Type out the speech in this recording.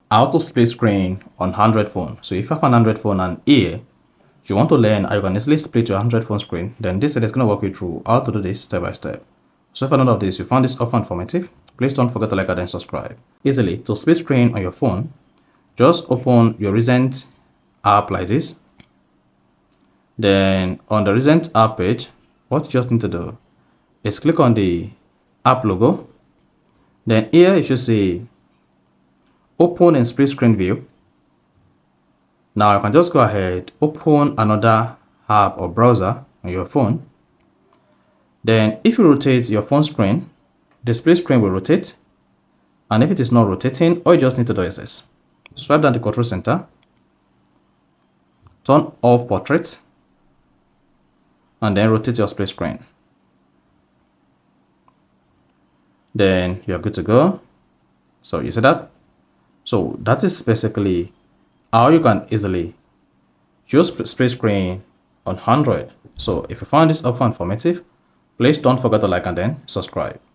how to split screen on Android phone. So if you have an Android phone and here you want to learn how you can easily split your Android phone screen, then this video is going to walk you through how to do this step by step. So if none of this you found this often informative, please don't forget to like and subscribe. Easily to split screen on your phone, just open your recent app like this. Then on the recent app page, what you just need to do is click on the app logo. Then here you should see open in split screen view. Now you can just go ahead, open another app or browser on your phone. Then if you rotate your phone screen, the split screen will rotate. And if it is not rotating, all you just need to do is this. Swipe down the control center, turn off portrait, and then rotate your split screen. Then you're good to go. So you see that? So that is basically how you can easily use split screen on Android. So if you found this offer informative, please don't forget to like and then subscribe.